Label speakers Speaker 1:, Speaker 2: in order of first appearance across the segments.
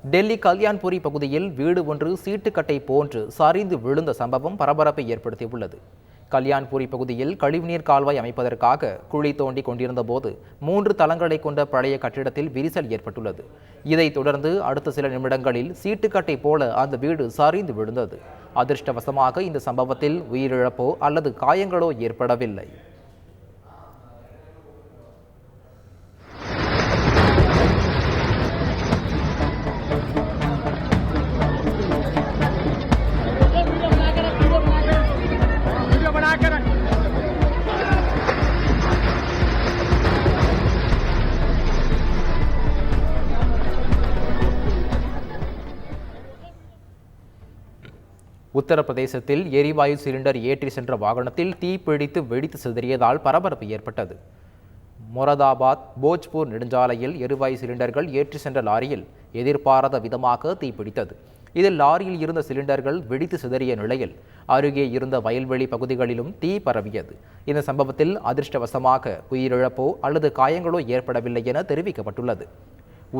Speaker 1: டெல்லி கல்யாண்புரி பகுதியில் வீடு ஒன்று சீட்டுக்கட்டை போன்று சரிந்து விழுந்த சம்பவம் பரபரப்பை ஏற்படுத்தியுள்ளது. கல்யாண்புரி பகுதியில் கழிவுநீர் கால்வாய் அமைப்பதற்காக குழி தோண்டி கொண்டிருந்த போது 3 தளங்களை கொண்ட பழைய கட்டிடத்தில் விரிசல் ஏற்பட்டுள்ளது. இதைத் தொடர்ந்து அடுத்த சில நிமிடங்களில் சீட்டுக்கட்டை போல அந்த வீடு சரிந்து விழுந்தது. அதிர்ஷ்டவசமாக இந்த சம்பவத்தில் உயிரிழப்போ அல்லது காயங்களோ ஏற்படவில்லை. உத்தரப்பிரதேசத்தில் எரிவாயு சிலிண்டர் ஏற்றி சென்ற வாகனத்தில் தீப்பிடித்து வெடித்து சிதறியதால் பரபரப்பு ஏற்பட்டது. மொரதாபாத் போஜ்பூர் நெடுஞ்சாலையில் எரிவாயு சிலிண்டர்கள் ஏற்றி சென்ற லாரியில் எதிர்பாராத விதமாக தீப்பிடித்தது. இதில் லாரியில் இருந்த சிலிண்டர்கள் வெடித்து சிதறிய நிலையில் அருகே இருந்த வயல்வெளி பகுதிகளிலும் தீ பரவியது. இந்த சம்பவத்தில் அதிர்ஷ்டவசமாக உயிரிழப்போ அல்லது காயங்களோ ஏற்படவில்லை என தெரிவிக்கப்பட்டுள்ளது.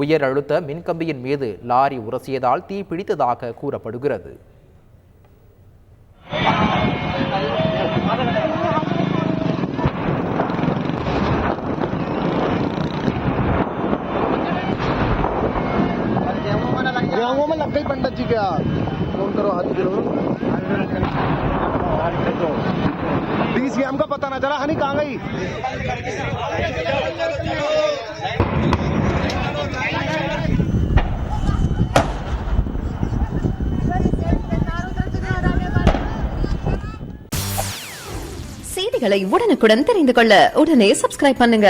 Speaker 1: உயர் அழுத்த மின்கம்பியின் மீது லாரி உரசியதால் தீ பிடித்ததாக கூறப்படுகிறது.
Speaker 2: लग गई पंडित जी क्या फोन करो हाथ गिरो DCM का पता ना चला हनी कहाँ गई.
Speaker 3: செய்திகளை உடனுக்குடன் தெரிந்து கொள்ள உடனே சப்ஸ்கிரைப் பண்ணுங்க.